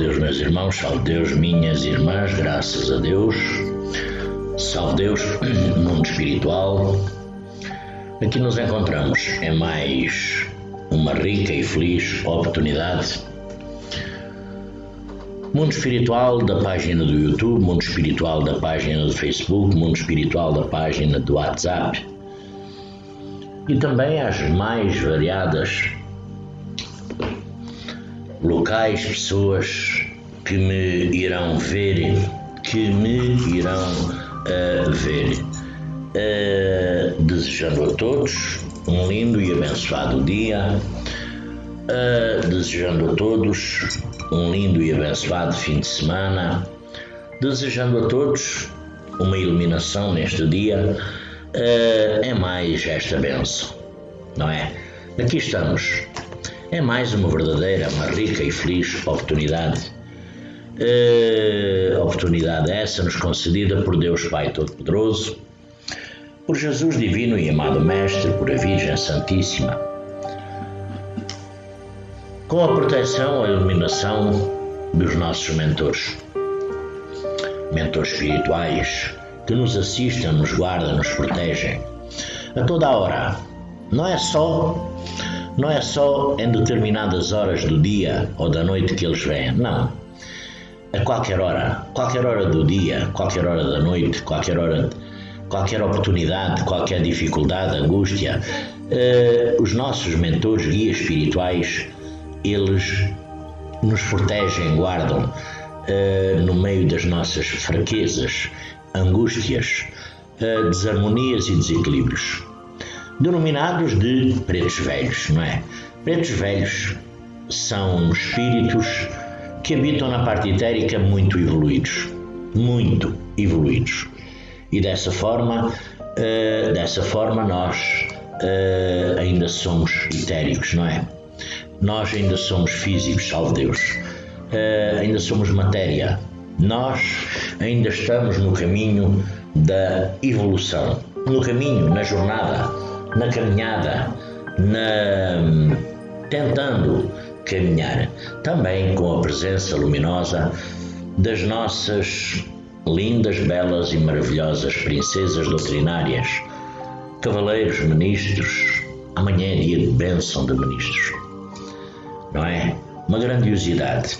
Salve Deus, meus irmãos, salve Deus, minhas irmãs, graças a Deus. Salve Deus, mundo espiritual. Aqui nos encontramos em mais uma rica e feliz oportunidade. Mundo espiritual da página do YouTube, mundo espiritual da página do Facebook, mundo espiritual da página do WhatsApp e também as mais variadas locais, pessoas que me irão ver, desejando a todos um lindo e abençoado dia, desejando a todos um lindo e abençoado fim de semana, desejando a todos uma iluminação neste dia, é mais esta bênção, não é? Aqui estamos, é mais uma verdadeira, uma rica e feliz oportunidade, oportunidade essa nos concedida por Deus Pai Todo-Poderoso, por Jesus Divino e Amado Mestre, por a Virgem Santíssima, com a proteção, a iluminação dos nossos mentores espirituais que nos assistem, nos guardam, nos protegem a toda a hora. Não é só em determinadas horas do dia ou da noite que eles vêm, não. A qualquer hora do dia, qualquer hora da noite, qualquer oportunidade, qualquer dificuldade, angústia, os nossos mentores, guias espirituais, eles nos protegem, guardam no meio das nossas fraquezas, angústias, desarmonias e desequilíbrios, denominados de pretos velhos, não é? Pretos velhos são espíritos que habitam na parte etérica muito evoluídos, e dessa forma nós ainda somos etéricos, não é? Nós ainda somos físicos, salve Deus, ainda somos matéria, nós ainda estamos no caminho da evolução, no caminho, na jornada, na caminhada, tentando caminhar, também com a presença luminosa das nossas lindas, belas e maravilhosas princesas doutrinárias, cavaleiros, ministros. Amanhã é dia de bênção de ministros, não é? Uma grandiosidade.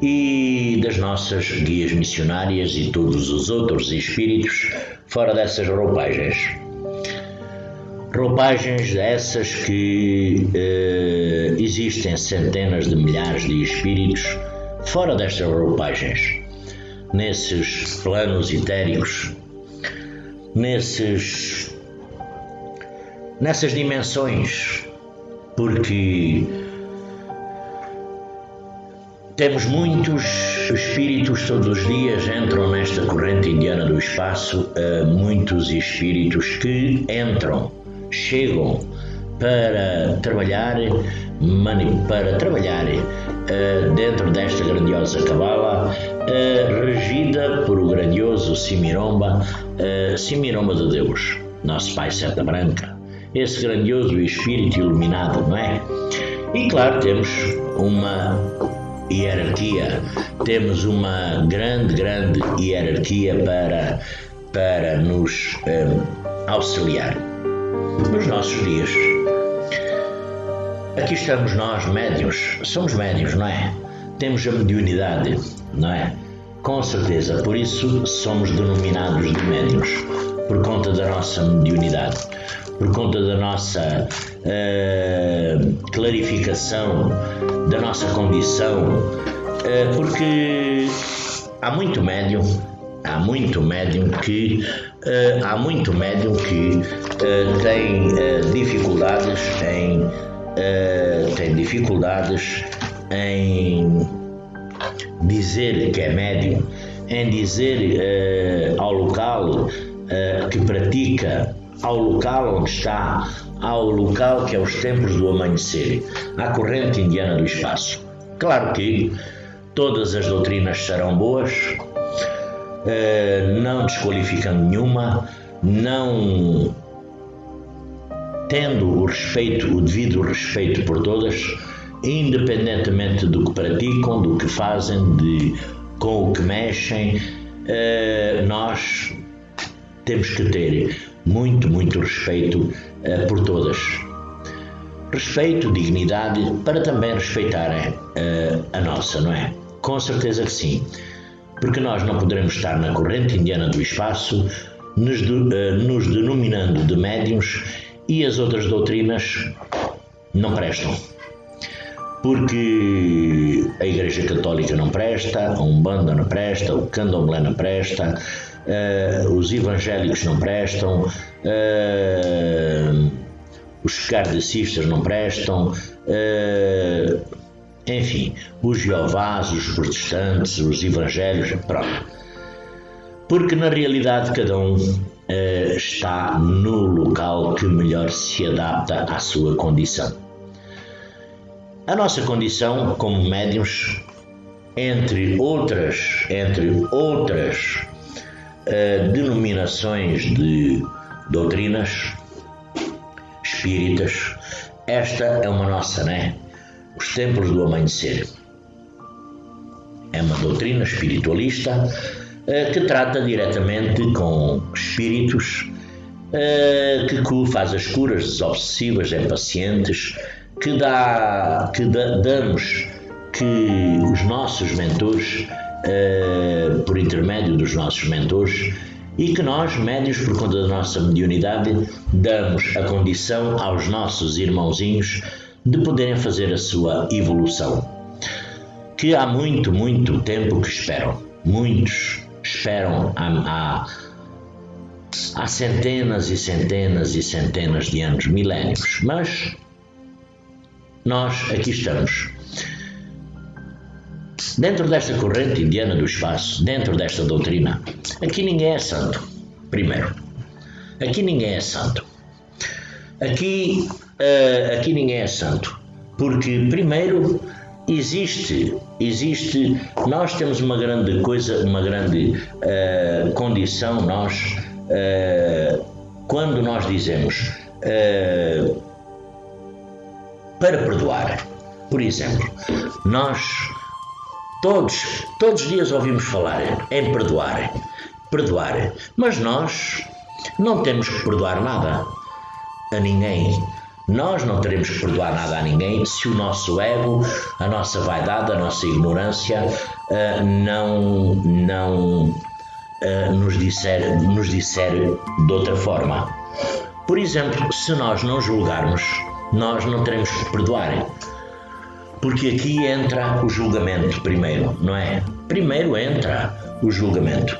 E das nossas guias missionárias e todos os outros espíritos fora dessas roupagens essas que existem centenas de milhares de espíritos fora destas roupagens, nesses planos etéricos, nessas dimensões, porque temos muitos espíritos todos os dias, entram nesta corrente indiana do espaço, muitos espíritos que chegam para trabalhar dentro desta grandiosa cabala, regida por o grandioso Simiromba de Deus, nosso Pai Seta Branca, esse grandioso espírito iluminado, não é? E claro, temos uma hierarquia, temos uma grande hierarquia para nos auxiliar nos nossos dias. Aqui estamos nós, médiuns, somos médiuns, não é? Temos a mediunidade, não é? Com certeza, por isso somos denominados de médiuns, por conta da nossa mediunidade, por conta da nossa clarificação, da nossa condição, porque há muito médium que tem dificuldades em dizer que é médium, em dizer ao local que pratica, ao local onde está, ao local que é os templos do amanhecer, à corrente indiana do espaço. Claro que todas as doutrinas serão boas, não desqualificando nenhuma, não tendo o devido respeito por todas, independentemente do que praticam, do que fazem, com o que mexem, nós temos que ter muito, muito respeito por todas. Respeito, dignidade, para também respeitarem a nossa, não é? Com certeza que sim. Porque nós não poderemos estar na corrente indiana do espaço nos denominando de médiuns e as outras doutrinas não prestam. Porque a Igreja Católica não presta, a Umbanda não presta, o Candomblé não presta, os evangélicos não prestam, os kardecistas não prestam, enfim, os Jeovás, os protestantes, os evangélicos, pronto. Porque na realidade cada um está no local que melhor se adapta à sua condição. A nossa condição como médiuns, entre outras denominações de doutrinas espíritas, esta é uma nossa, né? Os Templos do Amanhecer. É uma doutrina espiritualista que trata diretamente com espíritos, que faz as curas desobsessivas em pacientes, que damos que os nossos mentores, por intermédio dos nossos mentores, e que nós, médiuns, por conta da nossa mediunidade, damos a condição aos nossos irmãozinhos de poderem fazer a sua evolução. Que há muito, muito tempo que esperam. Muitos esperam há centenas e centenas e centenas de anos, milénios, mas nós aqui estamos. Dentro desta corrente indiana do espaço, dentro desta doutrina, aqui ninguém é santo, primeiro. Aqui ninguém é santo. Aqui ninguém é santo, porque primeiro nós temos uma grande coisa, uma grande condição, nós, quando nós dizemos para perdoar, por exemplo, nós todos os dias ouvimos falar em perdoar, mas nós não temos que perdoar nada a ninguém. Nós não teremos que perdoar nada a ninguém se o nosso ego, a nossa vaidade, a nossa ignorância não nos disser de outra forma. Por exemplo, se nós não julgarmos, nós não teremos que perdoar. Porque aqui entra o julgamento primeiro, não é? Primeiro entra o julgamento.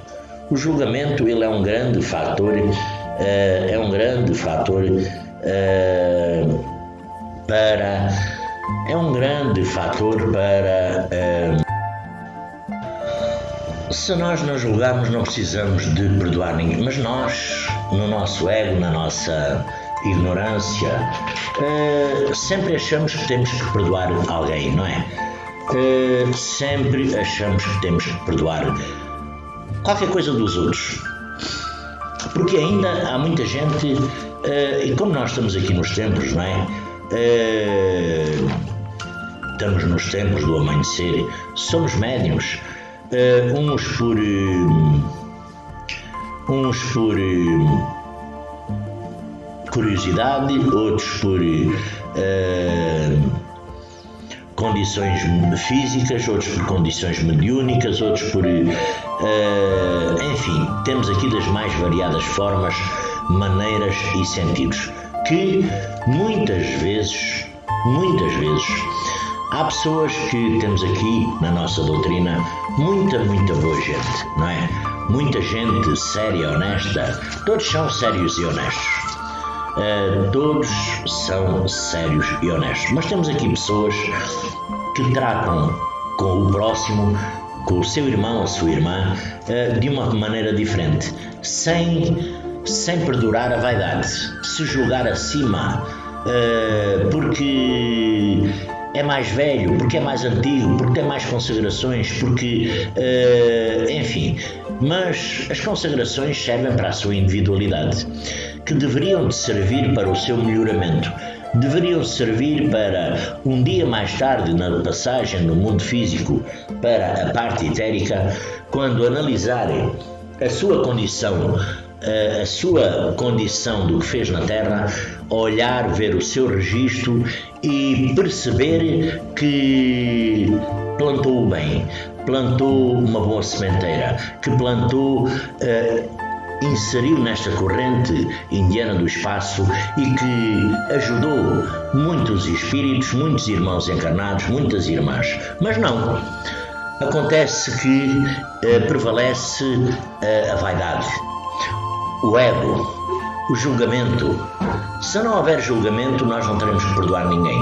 O julgamento, ele é um grande fator, se nós não julgarmos, não precisamos de perdoar ninguém, mas nós, no nosso ego, na nossa ignorância, sempre achamos que temos que perdoar alguém, não é? Sempre achamos que temos que perdoar qualquer coisa dos outros, porque ainda há muita gente, e como nós estamos aqui nos templos, não é? Estamos nos templos do amanhecer, somos médiuns, uns por curiosidade, outros por condições físicas, outros por condições mediúnicas, outros por enfim, temos aqui das mais variadas formas, maneiras e sentidos, que muitas vezes há pessoas que temos aqui na nossa doutrina muita boa gente, não é? Muita gente séria, honesta, todos são sérios e honestos. Todos são sérios e honestos, mas temos aqui pessoas que tratam com o próximo, com o seu irmão ou a sua irmã, de uma maneira diferente, sem perdurar a vaidade, se julgar acima, porque é mais velho, porque é mais antigo, porque tem mais consagrações, porque, enfim, mas as consagrações servem para a sua individualidade, que deveriam de servir para o seu melhoramento, deveriam servir para, um dia mais tarde, na passagem do mundo físico para a parte etérica, quando analisarem a sua condição do que fez na Terra, olhar, ver o seu registro e perceber que plantou bem, plantou uma boa sementeira, que plantou, inseriu nesta corrente indiana do espaço e que ajudou muitos espíritos, muitos irmãos encarnados, muitas irmãs. Mas não, acontece que prevalece a vaidade, o ego, o julgamento. Se não houver julgamento, nós não teremos que perdoar ninguém.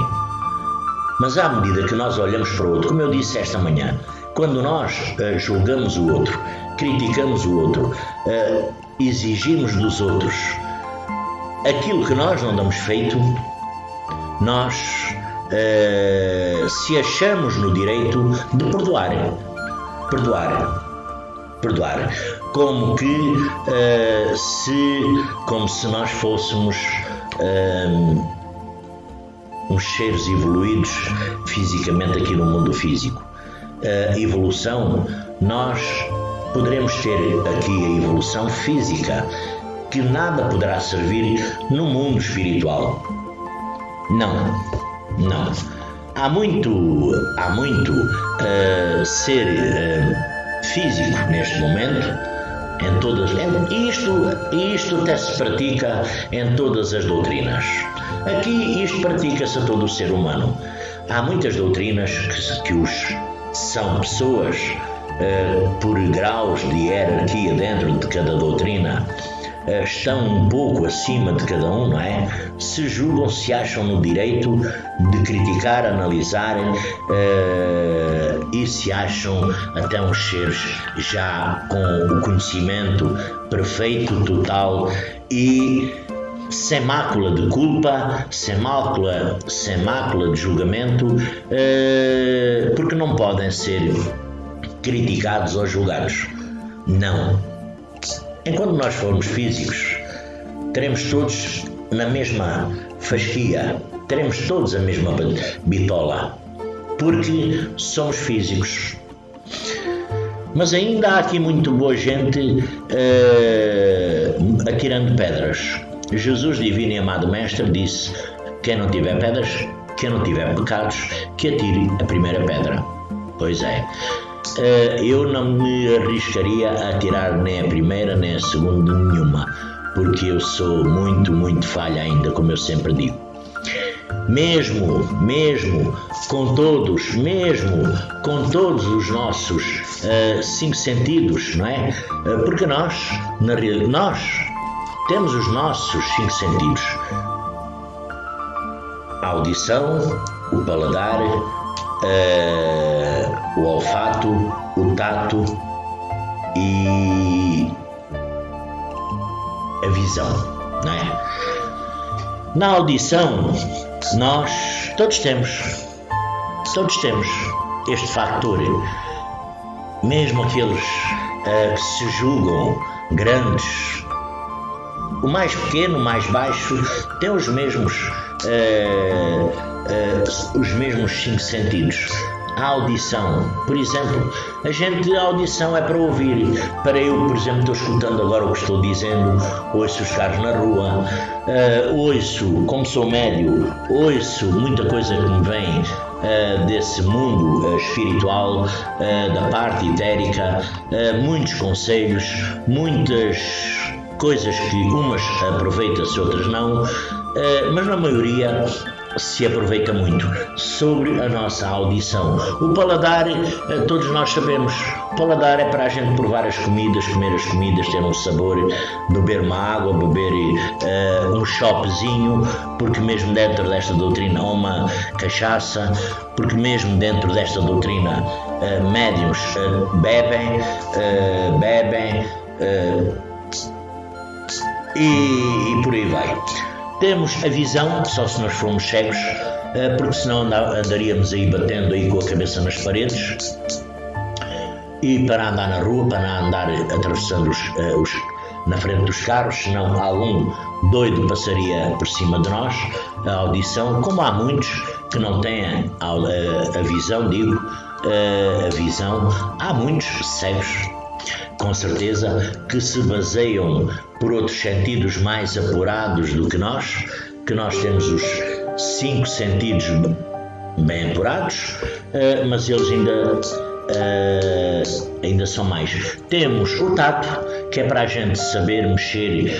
Mas à medida que nós olhamos para o outro, como eu disse esta manhã, quando nós julgamos o outro, criticamos o outro, exigimos dos outros aquilo que nós não damos feito, nós se achamos no direito de perdoar, como se nós fôssemos uns seres evoluídos fisicamente aqui no mundo físico. A evolução, nós poderemos ter aqui a evolução física, que nada poderá servir no mundo espiritual. Não. Há muito ser físico neste momento, isto até se pratica em todas as doutrinas. Aqui isto pratica-se a todo o ser humano. Há muitas doutrinas que são pessoas por graus de hierarquia dentro de cada doutrina, estão um pouco acima de cada um, não é? Se julgam, se acham no direito de criticar, analisar e se acham até uns seres já com o conhecimento perfeito, total e sem mácula de culpa, sem mácula de julgamento, porque não podem ser criticados ou julgados. Não. Enquanto nós formos físicos, teremos todos na mesma fasquia, teremos todos a mesma bitola, porque somos físicos. Mas ainda há aqui muito boa gente atirando pedras. Jesus, divino e amado Mestre, disse: quem não tiver pedras, quem não tiver pecados, que atire a primeira pedra. Pois é. Eu não me arriscaria a atirar nem a primeira nem a segunda nenhuma, porque eu sou muito falha ainda, como eu sempre digo. Mesmo com todos os nossos 5 sentidos, não é? Porque nós temos os nossos 5 sentidos: a audição, o paladar, o olfato, o tato e a visão, não é? Na audição, nós todos temos este fator. Mesmo aqueles que se julgam grandes, o mais pequeno, o mais baixo, tem os mesmos 5 sentidos. A audição, por exemplo, a audição é para ouvir. Para eu, por exemplo, estou escutando agora o que estou dizendo, ouço os carros na rua, ouço, como sou médio, ouço muita coisa que me vem desse mundo espiritual, da parte etérica, muitos conselhos, muitas coisas que umas aproveitam-se, outras não, mas na maioria se aproveita muito sobre a nossa audição. O paladar, todos nós sabemos, o paladar é para a gente provar as comidas, comer as comidas, ter um sabor, beber uma água, beber um chopezinho, porque mesmo dentro desta doutrina há uma cachaça, porque mesmo dentro desta doutrina médiuns bebem e por aí vai. Temos a visão, só se nós formos cegos, porque senão andaríamos aí batendo aí com a cabeça nas paredes, e para andar na rua, para andar atravessando na frente dos carros, senão algum doido passaria por cima de nós. a audição, como há muitos que não têm a visão, a visão, há muitos cegos, com certeza, que se baseiam por outros sentidos mais apurados do que nós temos os 5 sentidos bem apurados, mas eles ainda são mais. Temos o tato, que é para a gente saber mexer,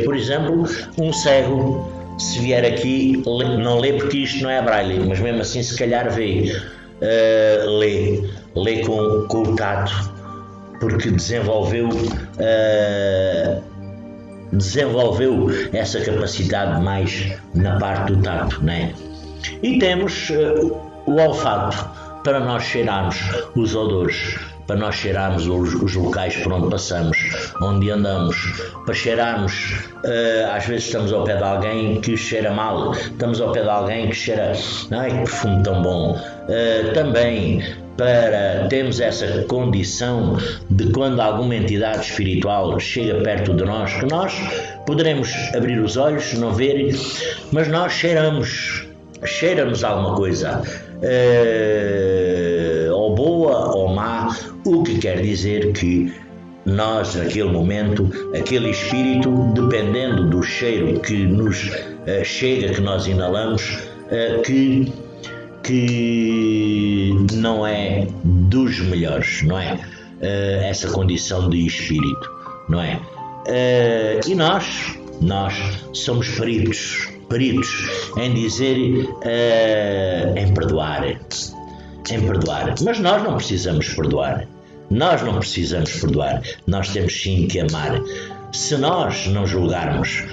por exemplo, um cego, se vier aqui, não lê porque isto não é braille, mas mesmo assim se calhar lê com o tato, porque desenvolveu essa capacidade mais na parte do tato, não é? E temos o olfato, para nós cheirarmos os odores, para nós cheirarmos os locais por onde passamos, onde andamos, para cheirarmos, às vezes estamos ao pé de alguém que cheira mal, estamos ao pé de alguém que cheira, ai que perfume tão bom, também para termos essa condição de quando alguma entidade espiritual chega perto de nós, que nós poderemos abrir os olhos, não ver, mas nós cheiramos alguma coisa, ou boa ou má, o que quer dizer que nós, naquele momento, aquele espírito, dependendo do cheiro que nos chega, que nós inalamos, que não é dos melhores, não é? Essa condição de espírito, não é? E nós somos peritos em dizer, em perdoar, mas nós não precisamos perdoar, nós temos sim que amar. Se nós não julgarmos,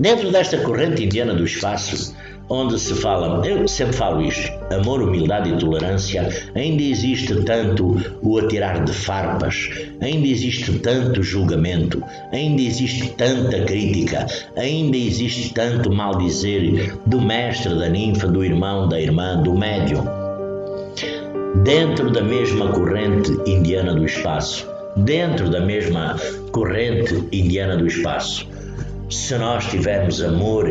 dentro desta corrente indiana do espaço, onde se fala, eu sempre falo isto, amor, humildade e tolerância, ainda existe tanto o atirar de farpas, ainda existe tanto julgamento, ainda existe tanta crítica, ainda existe tanto maldizer do mestre, da ninfa, do irmão, da irmã, do médium. Dentro da mesma corrente indiana do espaço, se nós tivermos amor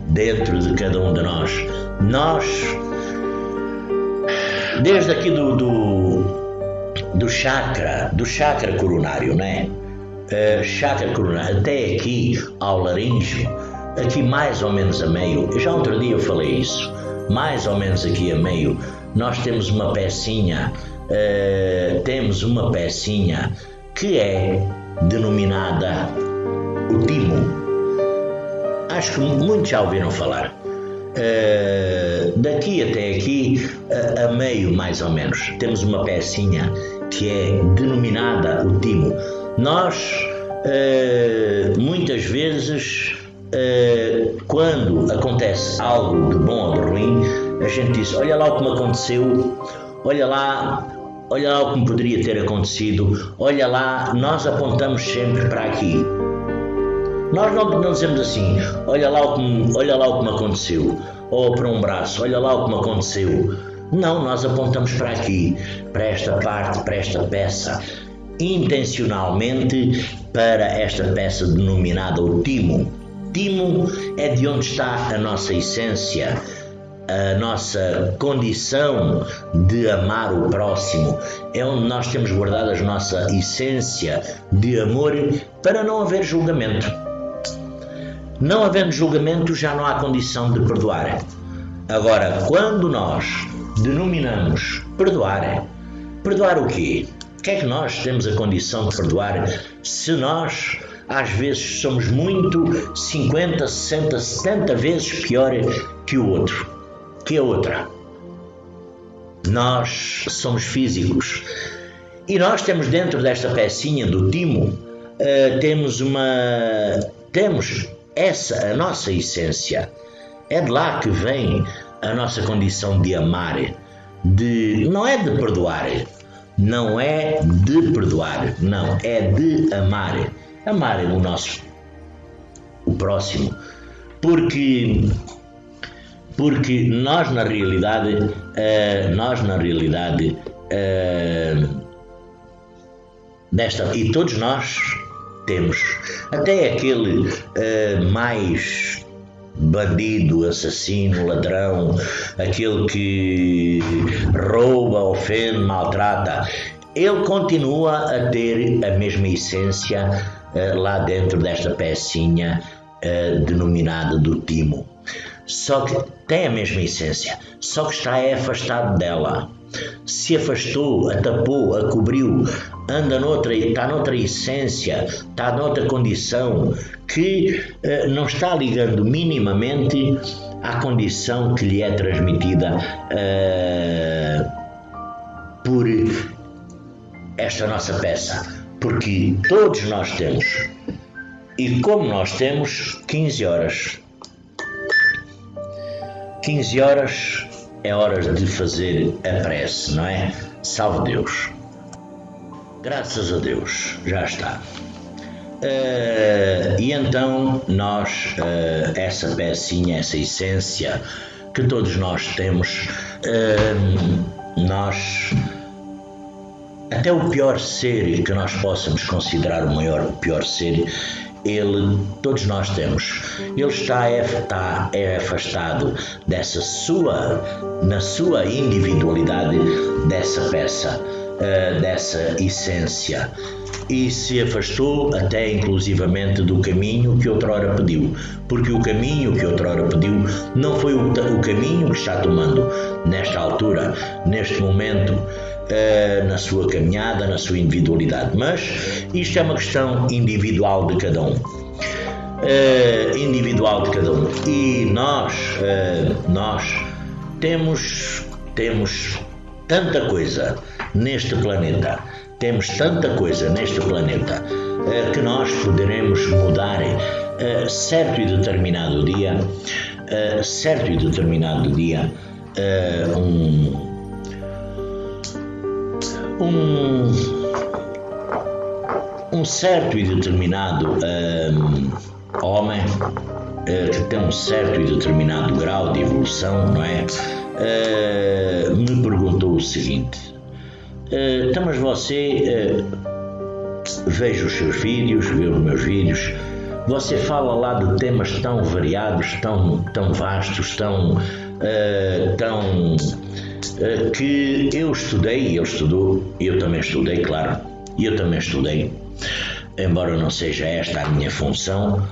dentro de cada um de nós, desde aqui do chakra coronário, não é? Chakra coronário, até aqui ao laríngeo, aqui mais ou menos a meio, já outro dia eu falei isso, mais ou menos aqui a meio, nós temos uma pecinha que é denominada o timo. Acho que muitos já ouviram falar. Daqui até aqui, a meio mais ou menos, temos uma pecinha que é denominada o timo. Nós, muitas vezes, quando acontece algo de bom ou de ruim, a gente diz, olha lá o que me aconteceu, olha lá o que me poderia ter acontecido, olha lá, nós apontamos sempre para aqui. Nós não dizemos assim, olha lá o que me aconteceu, ou para um braço, olha lá o que me aconteceu. Não, nós apontamos para aqui, para esta parte, para esta peça, intencionalmente para esta peça denominada o timo. Timo é de onde está a nossa essência, a nossa condição de amar o próximo, é onde nós temos guardado a nossa essência de amor para não haver julgamento. Não havendo julgamento, já não há condição de perdoar. Agora, quando nós denominamos perdoar o quê? O que é que nós temos a condição de perdoar se nós, às vezes, somos muito 50, 60, 70 vezes pior que o outro, que a outra? Nós somos físicos e nós temos dentro desta pecinha do timo, temos a nossa essência, é de lá que vem a nossa condição de amar, não é de perdoar, não, é de amar o próximo, porque nós na realidade, e todos nós temos. Até aquele mais bandido, assassino, ladrão, aquele que rouba, ofende, maltrata, ele continua a ter a mesma essência lá dentro desta pecinha denominada do timo. Só que tem a mesma essência, só que está afastado dela. Se afastou, a tapou, a cobriu, está noutra essência, está noutra condição que não está ligando minimamente à condição que lhe é transmitida por esta nossa peça. Porque todos nós temos, e como nós temos, 15 horas. 15 horas é hora de fazer a prece, não é? Salve Deus. Graças a Deus, já está. E então nós, essa pecinha, essa essência que todos nós temos, nós, até o pior ser que nós possamos considerar o pior ser, todos nós temos. Ele está afastado na sua individualidade, dessa peça, dessa essência, e se afastou até inclusivamente do caminho que outrora pediu, porque o caminho que outrora pediu não foi o caminho que está tomando nesta altura, neste momento, na sua caminhada, na sua individualidade. Mas isto é uma questão individual de cada um. E nós temos tanta coisa neste planeta, que nós poderemos mudar certo e determinado dia, um certo e determinado homem que tem um certo e determinado grau de evolução, não é? Me perguntou o seguinte: então, mas você veja os seus vídeos, vê os meus vídeos, você fala lá de temas tão variados, tão vastos, que eu estudei, ele estudou, eu também estudei, claro, embora não seja esta a minha função,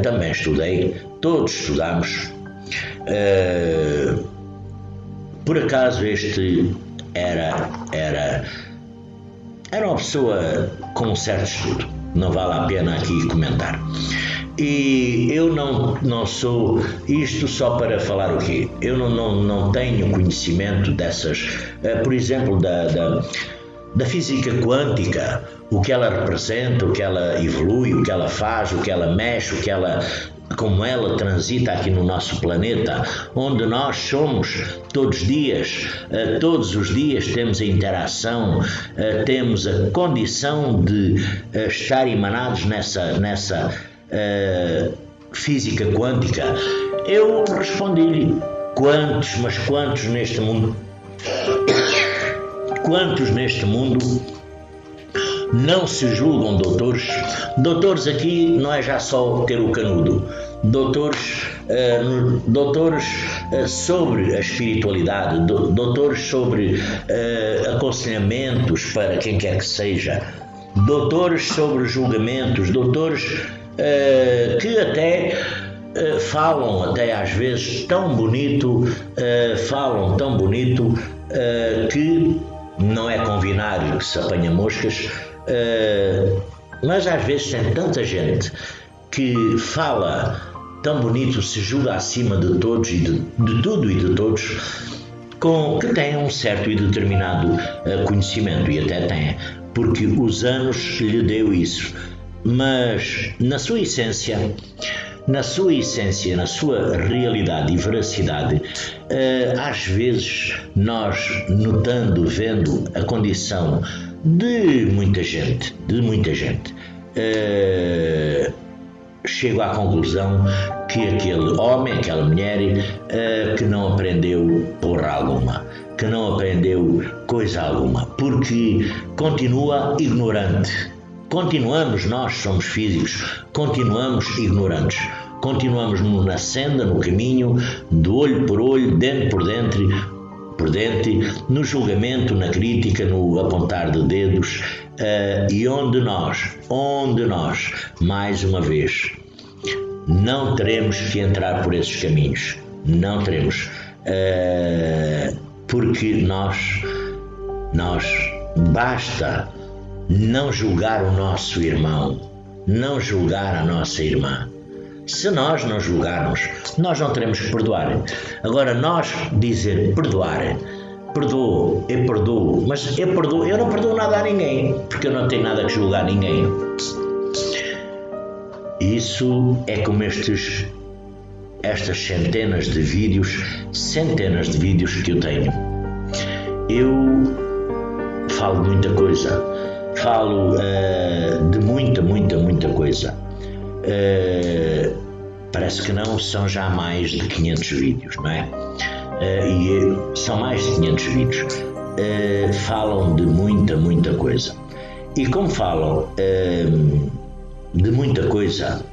também estudei, todos estudamos. Por acaso este era uma pessoa com um certo estudo, não vale a pena aqui comentar. E eu não sou isto só para falar o quê? Eu não tenho conhecimento dessas, por exemplo, da física quântica, o que ela representa, o que ela evolui, o que ela faz, o que ela mexe, como ela transita aqui no nosso planeta, onde nós somos todos os dias temos a interação, temos a condição de estar emanados nessa física quântica. Eu respondi-lhe: quantos neste mundo? Quantos neste mundo não se julgam doutores? Doutores aqui não é já só ter o canudo. Doutores sobre a espiritualidade, doutores sobre aconselhamentos para quem quer que seja, doutores sobre julgamentos, doutores que até falam até às vezes tão bonito, que não é convinário que se apanha moscas, mas às vezes tem tanta gente que fala tão bonito, se julga acima de todos e de tudo e de todos, que tem um certo e determinado conhecimento, e até tem, porque os anos lhe deu isso. Mas na sua essência, na sua realidade e veracidade, às vezes nós, vendo a condição de muita gente, chego à conclusão que aquele homem, aquela mulher, que não aprendeu porra alguma, que não aprendeu coisa alguma, porque continua ignorante. nós somos físicos, continuamos ignorantes, continuamos na senda, no caminho, de olho por olho, dente por dente, no julgamento, na crítica, no apontar de dedos, e onde nós, mais uma vez, não teremos que entrar por esses caminhos, não teremos, porque nós basta não julgar o nosso irmão, não julgar a nossa irmã. Se nós não julgarmos, nós não teremos que perdoar. Agora, nós dizer perdoar, perdoo, eu perdoo, mas eu não perdoo nada a ninguém, porque eu não tenho nada que julgar a ninguém. Isso é como estas centenas de vídeos que eu tenho. Eu falo de muita coisa, falo de muita coisa. Parece que não, são já mais de 500 vídeos, não é? São mais de 500 vídeos. Falam de muita coisa. E como falam de muita coisa,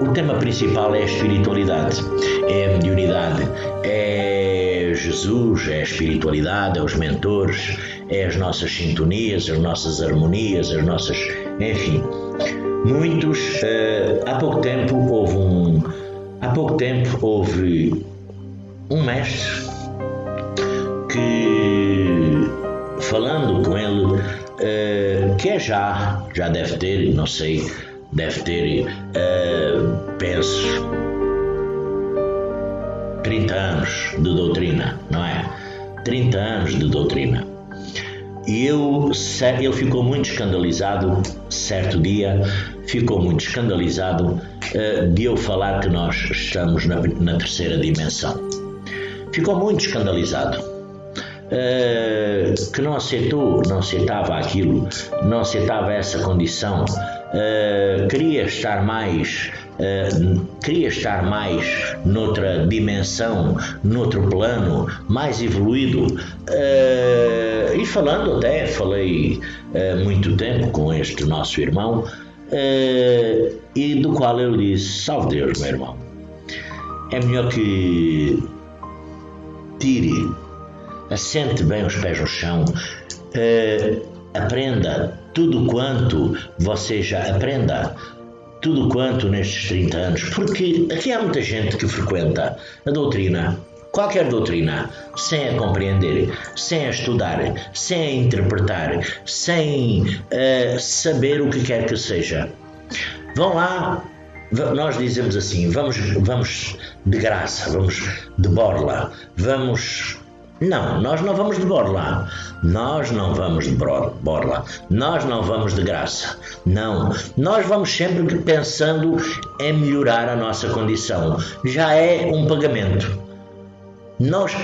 o tema principal é a espiritualidade, é a mediunidade, é Jesus, é a espiritualidade, é os mentores, é as nossas sintonias, as nossas harmonias, enfim. Muitos, há pouco tempo houve um mestre que, falando com ele, que já deve ter, não sei, penso, 30 anos de doutrina, não é? 30 anos de doutrina. E ele ficou muito escandalizado, certo dia, de eu falar que nós estamos na terceira dimensão. Ficou muito escandalizado, que não aceitava aquilo, não aceitava essa condição, queria estar mais noutra dimensão, noutro plano, mais evoluído, e falei muito tempo com este nosso irmão, e do qual eu disse: salve Deus, meu irmão, é melhor que assente bem os pés no chão, aprenda tudo quanto nestes 30 anos, porque aqui há muita gente que frequenta a doutrina, qualquer doutrina, sem a compreender, sem a estudar, sem a interpretar, sem saber o que quer que seja. Vão lá, nós dizemos assim, vamos de graça, vamos de borla, Não, nós não vamos de borla, nós não vamos de graça, não, nós vamos sempre pensando em melhorar a nossa condição, já é um pagamento.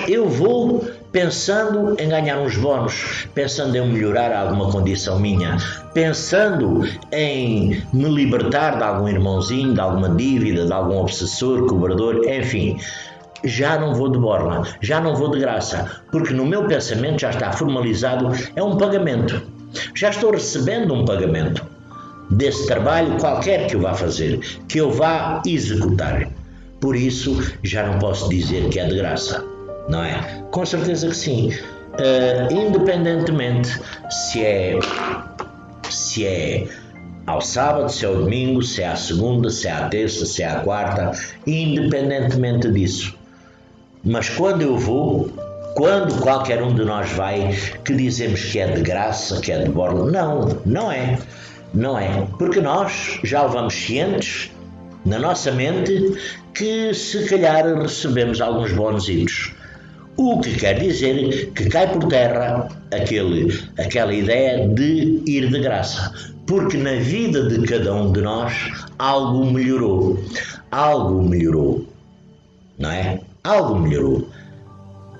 Eu vou pensando em ganhar uns bónus, pensando em melhorar alguma condição minha, pensando em me libertar de algum irmãozinho, de alguma dívida, de algum obsessor, cobrador, enfim. Já não vou de borla, já não vou de graça, porque no meu pensamento já está formalizado, é um pagamento. Já estou recebendo um pagamento desse trabalho qualquer que eu vá fazer, que eu vá executar. Por isso, já não posso dizer que é de graça, não é? Com certeza que sim. Independentemente se é ao sábado, se é ao domingo, se é à segunda, se é à terça, se é à quarta, independentemente disso. Mas quando qualquer um de nós vai, que dizemos que é de graça, que é de borla, não é, porque nós já vamos cientes na nossa mente que se calhar recebemos alguns bónusitos. O que quer dizer que cai por terra aquela ideia de ir de graça, porque na vida de cada um de nós algo melhorou, não é? Algo melhorou.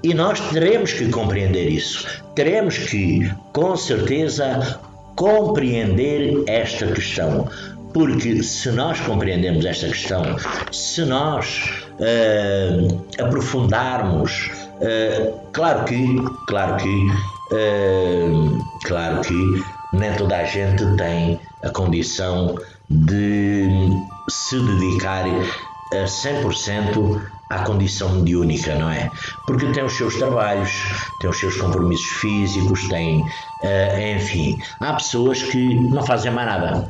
E nós teremos que compreender isso. Teremos que, com certeza, compreender esta questão. Porque se nós compreendemos esta questão, se nós aprofundarmos, claro que nem toda a gente tem a condição de se dedicar a 100% à condição mediúnica, não é? Porque tem os seus trabalhos, tem os seus compromissos físicos, tem, enfim, há pessoas que não fazem mais nada.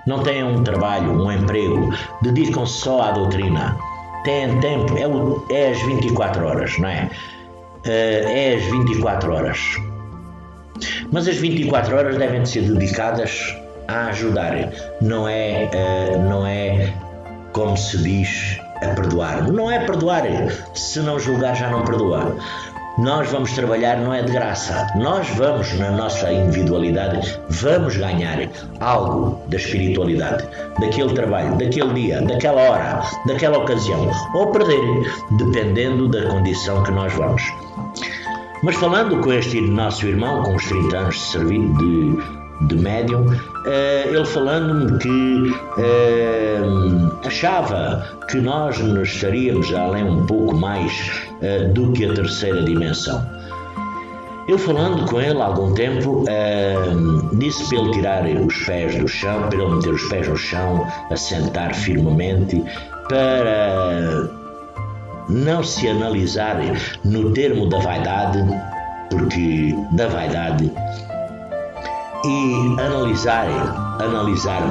Não têm um trabalho, um emprego, dedicam-se só à doutrina. Têm tempo, é as 24 horas, não é? É as 24 horas. Mas as 24 horas devem ser dedicadas a ajudar. Não é como se diz, a perdoar. Não é perdoar. Se não julgar, já não perdoa. Nós vamos trabalhar, não é de graça. Nós vamos, na nossa individualidade, vamos ganhar algo da espiritualidade, daquele trabalho, daquele dia, daquela hora, daquela ocasião, ou perder, dependendo da condição que nós vamos. Mas falando com este nosso irmão, com os 30 anos de serviço de médium, ele falando-me que achava que nós nos estaríamos além um pouco mais do que a terceira dimensão. Eu falando com ele há algum tempo, disse para ele tirar os pés do chão, para ele meter os pés no chão, assentar firmemente, para não se analisar no termo da vaidade, porque da vaidade, e analisar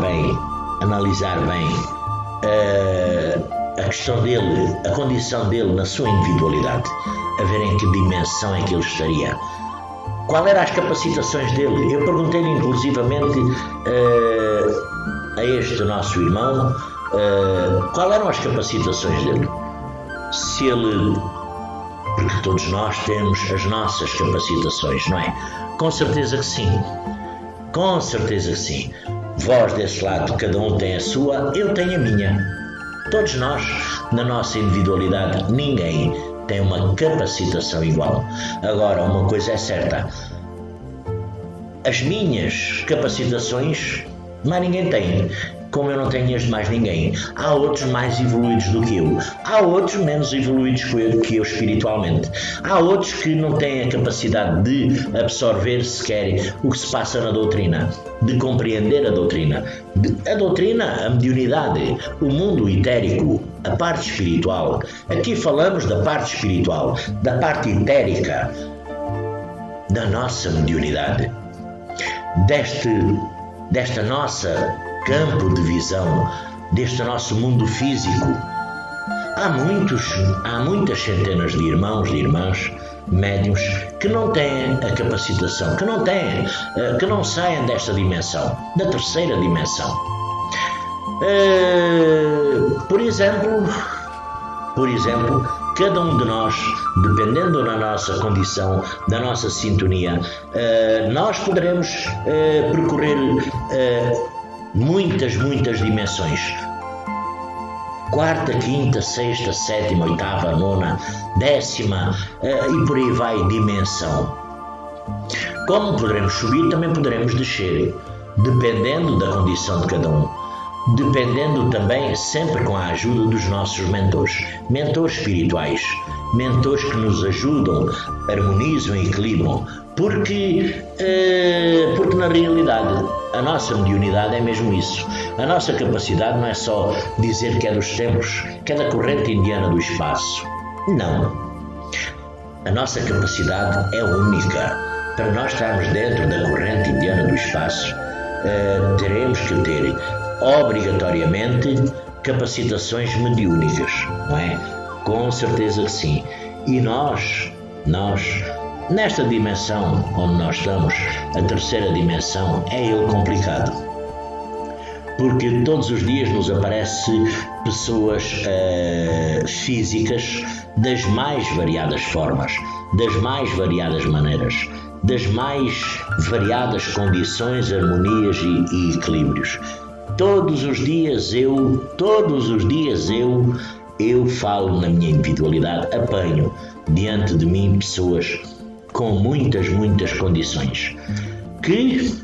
bem a questão dele, a condição dele na sua individualidade, a ver em que dimensão é que ele estaria. Qual eram as capacitações dele? Eu perguntei-lhe inclusivamente a este nosso irmão qual eram as capacitações dele. Se ele, porque todos nós temos as nossas capacitações, não é? Com certeza que sim. Com certeza que sim. Vós desse lado, cada um tem a sua, eu tenho a minha. Todos nós, na nossa individualidade, ninguém tem uma capacitação igual. Agora, uma coisa é certa. As minhas capacitações, mais ninguém tem. Como eu não tenho as de mais ninguém. Há outros mais evoluídos do que eu. Há outros menos evoluídos que eu espiritualmente. Há outros que não têm a capacidade de absorver sequer o que se passa na doutrina, de compreender a doutrina. A doutrina, a mediunidade, o mundo etérico, a parte espiritual. Aqui falamos da parte espiritual, da parte etérica, da nossa mediunidade, desta nossa campo de visão, deste nosso mundo físico. Há muitas centenas de irmãos, de irmãs, médiuns, que não têm a capacitação, que não saem desta dimensão, da terceira dimensão. Por exemplo, cada um de nós, dependendo da nossa condição, da nossa sintonia, nós poderemos percorrer muitas dimensões. Quarta, quinta, sexta, sétima, oitava, nona, décima e por aí vai dimensão. Como poderemos subir, também poderemos descer, dependendo da condição de cada um. Dependendo também sempre com a ajuda dos nossos mentores espirituais, mentores que nos ajudam, harmonizam e equilibram, porque na realidade a nossa mediunidade é mesmo isso. A nossa capacidade não é só dizer que é dos tempos, que é da corrente indiana do espaço. Não. A nossa capacidade é única. Para nós estarmos dentro da corrente indiana do espaço, teremos que ter obrigatoriamente capacitações mediúnicas, não é? Com certeza que sim. E nós, nesta dimensão onde nós estamos, a terceira dimensão, é ele complicado. Porque todos os dias nos aparecem pessoas físicas das mais variadas formas, das mais variadas maneiras, das mais variadas condições, harmonias e equilíbrios. Todos os dias eu falo na minha individualidade, apanho diante de mim pessoas com muitas condições que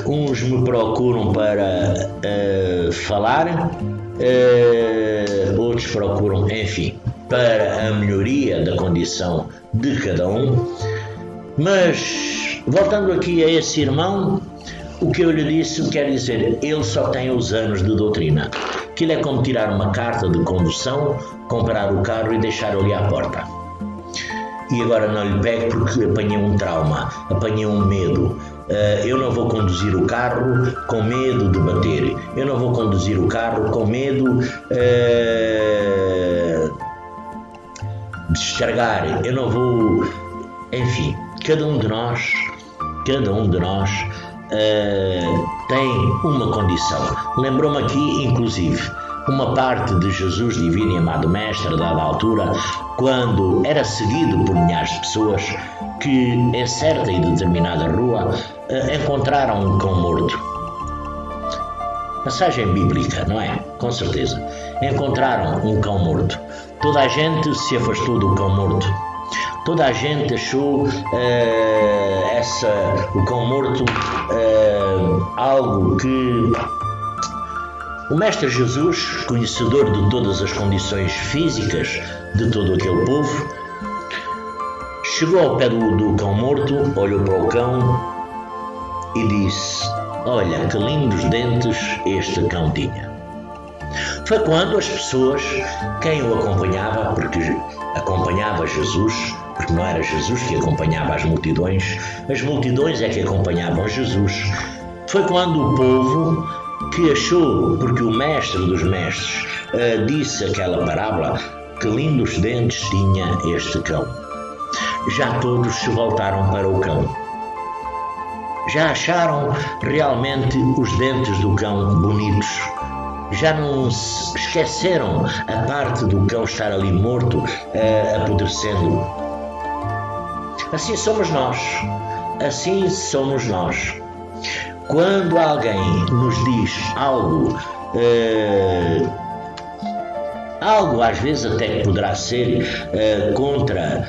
uns me procuram para falar, outros procuram, enfim, para a melhoria da condição de cada um, Mas, voltando aqui a esse irmão, o que eu lhe disse quer dizer, ele só tem os anos de doutrina. Aquilo é como tirar uma carta de condução, comprar o carro e deixar ali à porta. E agora não lhe pego porque apanhei um trauma, apanhei um medo. Eu não vou conduzir o carro com medo de bater. Eu não vou conduzir o carro com medo de estragar. Eu não vou... Enfim, cada um de nós tem uma condição. Lembrou-me aqui, inclusive, uma parte de Jesus Divino e Amado Mestre, dada altura, quando era seguido por milhares de pessoas que, em certa e determinada rua, encontraram um cão morto. Passagem bíblica, não é? Com certeza. Encontraram um cão morto. Toda a gente se afastou do cão morto. Toda a gente achou o cão morto algo que o Mestre Jesus, conhecedor de todas as condições físicas de todo aquele povo, chegou ao pé do cão morto, olhou para o cão e disse: olha, que lindos dentes este cão tinha. Foi quando as pessoas, quem o acompanhava, porque acompanhava Jesus, porque não era Jesus que acompanhava as multidões é que acompanhavam Jesus. Foi quando o povo que achou, porque o mestre dos mestres disse aquela parábola, que lindos dentes tinha este cão. Já todos se voltaram para o cão. Já acharam realmente os dentes do cão bonitos. Já não se esqueceram a parte do cão estar ali morto, apodrecendo. Assim somos nós. Quando alguém nos diz algo às vezes até que poderá ser contra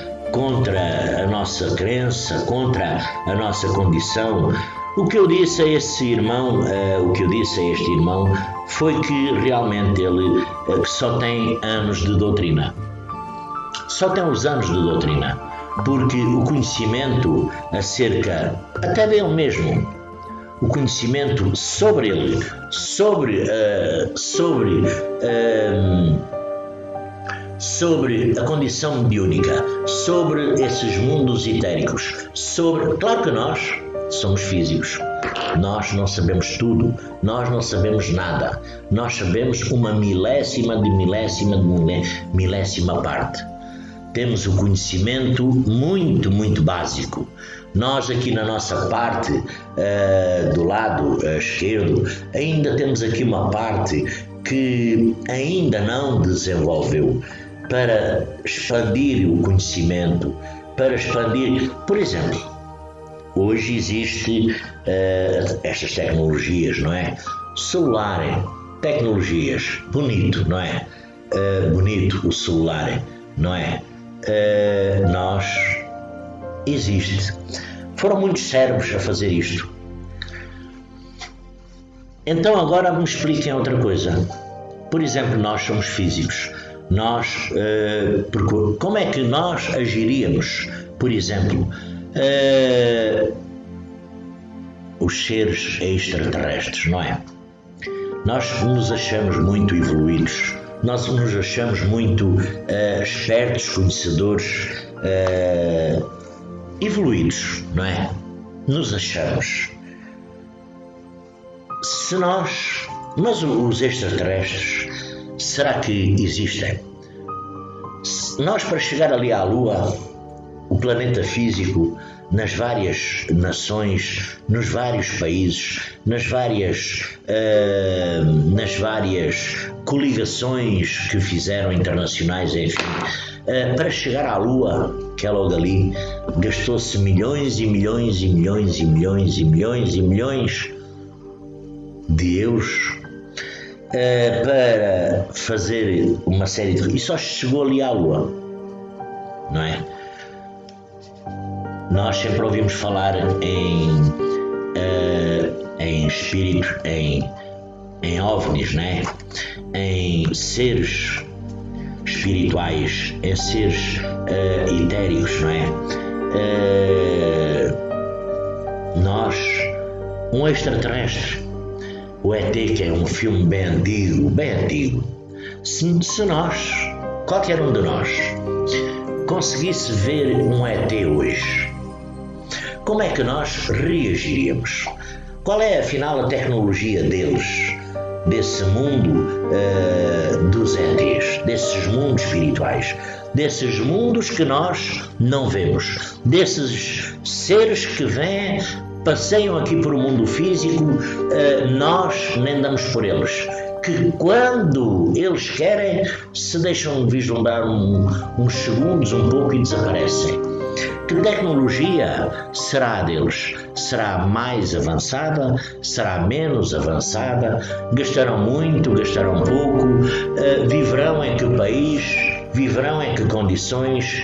a nossa crença, contra a nossa condição, o que eu disse a este irmão foi que realmente ele que só tem anos de doutrina. Só tem os anos de doutrina, porque o conhecimento acerca, até dele mesmo, o conhecimento sobre ele, sobre a condição mediúnica, sobre esses mundos etéricos, claro que nós somos físicos, nós não sabemos tudo, nós não sabemos nada, nós sabemos uma milésima parte. Temos o conhecimento muito, muito básico. Nós aqui na nossa parte do lado esquerdo ainda temos aqui uma parte que ainda não desenvolveu para expandir o conhecimento, para expandir, por exemplo, hoje existe estas tecnologias, não é? Celular, tecnologias, bonito, não é? Bonito o celular, não é? Existe. Foram muitos cérebros a fazer isto. Então agora me expliquem outra coisa. Por exemplo, nós somos físicos. Como é que nós agiríamos, por exemplo, os seres extraterrestres, não é? Nós nos achamos muito evoluídos, nós nos achamos muito espertos, conhecedores, evoluídos, não é? Nos achamos. Mas os extraterrestres, será que existem? Nós, para chegar ali à Lua, o planeta físico, nas várias nações, nos vários países, nas várias coligações que fizeram internacionais, enfim, para chegar à Lua, que é logo ali, gastou-se milhões e milhões e milhões e milhões e milhões e milhões de euros para fazer uma série de... E só chegou ali à Lua, não é? Nós sempre ouvimos falar em espírito, em OVNIs, não é? Em seres espirituais, em seres etéricos, não é? nós, um extraterrestre, o ET, que é um filme bem antigo, se nós, qualquer um de nós, conseguisse ver um ET hoje, como é que nós reagiríamos? Qual é, afinal, a tecnologia deles, desse mundo dos ETs, desses mundos espirituais, desses mundos que nós não vemos, desses seres que vêm, passeiam aqui por o mundo físico, nós nem damos por eles, que quando eles querem se deixam vislumbrar uns segundos, um pouco, e desaparecem. Que tecnologia será a deles? Será mais avançada? Será menos avançada? Gastarão muito? Gastarão pouco? Viverão em que país? Viverão em que condições?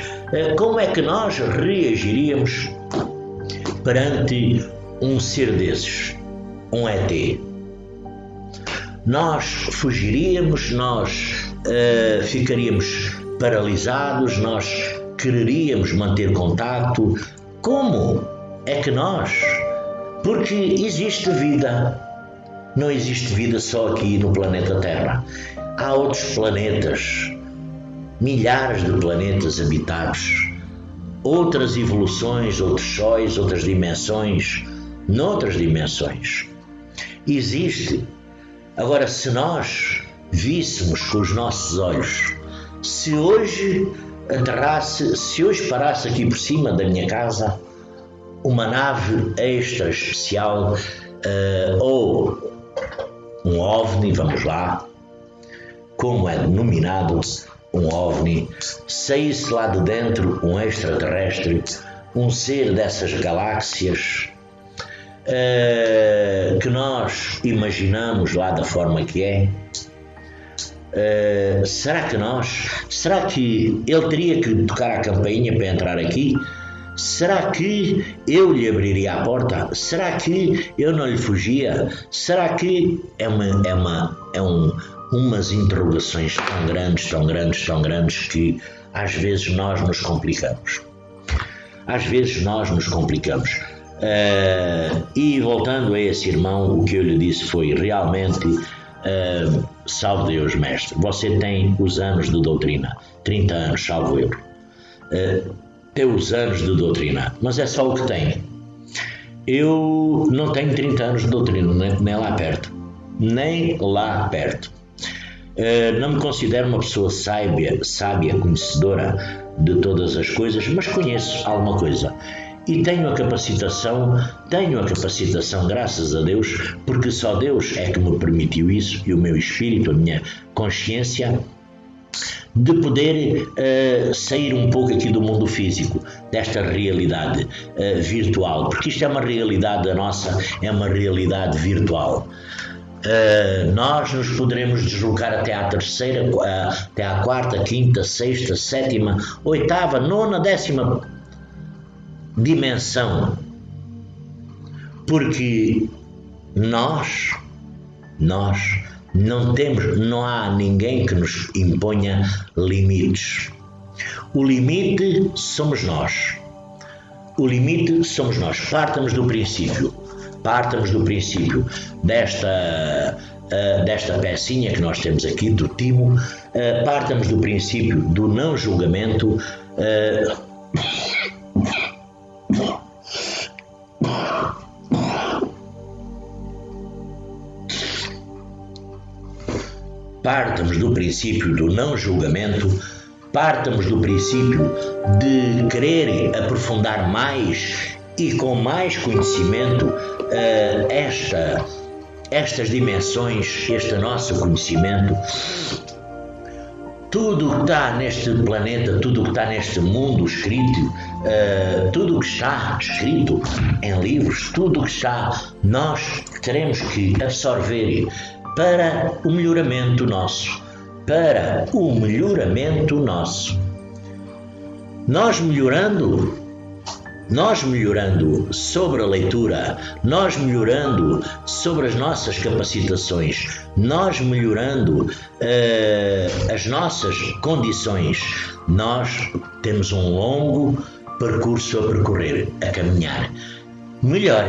Como é que nós reagiríamos perante um ser desses, um ET? Nós fugiríamos, nós ficaríamos paralisados, nós quereríamos manter contacto. Como é que nós? Porque existe vida. Não existe vida só aqui no planeta Terra. Há outros planetas, milhares de planetas habitados, outras evoluções, outros sóis, outras dimensões, noutras dimensões. Existe. Agora, se nós víssemos com os nossos olhos, se hoje parasse aqui por cima da minha casa uma nave extra especial, ou um OVNI, vamos lá, como é denominado, um OVNI, saísse lá de dentro um extraterrestre, um ser dessas galáxias, que nós imaginamos lá da forma que é, será que ele teria que tocar a campainha para entrar aqui? Será que eu lhe abriria a porta? Será que eu não lhe fugia? Será que umas interrogações tão grandes que às vezes nós nos complicamos. E voltando a esse irmão, o que eu lhe disse foi realmente, salve Deus, mestre, você tem os anos de doutrina, 30 anos, salvo eu, tem os anos de doutrina, mas é só o que tem. Eu não tenho 30 anos de doutrina, nem lá perto, não me considero uma pessoa sábia, conhecedora de todas as coisas, mas conheço alguma coisa. E tenho a capacitação, graças a Deus, porque só Deus é que me permitiu isso, e o meu espírito, a minha consciência, de poder sair um pouco aqui do mundo físico, desta realidade virtual, porque isto é uma realidade nossa, é uma realidade virtual. Nós nos poderemos deslocar até à terceira, até à quarta, quinta, sexta, sétima, oitava, nona, 10ª dimensão, porque nós não há ninguém que nos imponha limites. O limite somos nós. Partamos do princípio desta pecinha que nós temos aqui, do timo, partamos do princípio do não julgamento, partamos do princípio do não julgamento, partamos do princípio de querer aprofundar mais e com mais conhecimento estas dimensões, este nosso conhecimento. Tudo o que está neste planeta, tudo o que está neste mundo escrito, tudo o que está escrito em livros, tudo o que está, nós teremos que absorver para o melhoramento nosso. Nós melhorando sobre a leitura, nós melhorando sobre as nossas capacitações, nós melhorando as nossas condições, nós temos um longo percurso a percorrer, a caminhar. Melhor.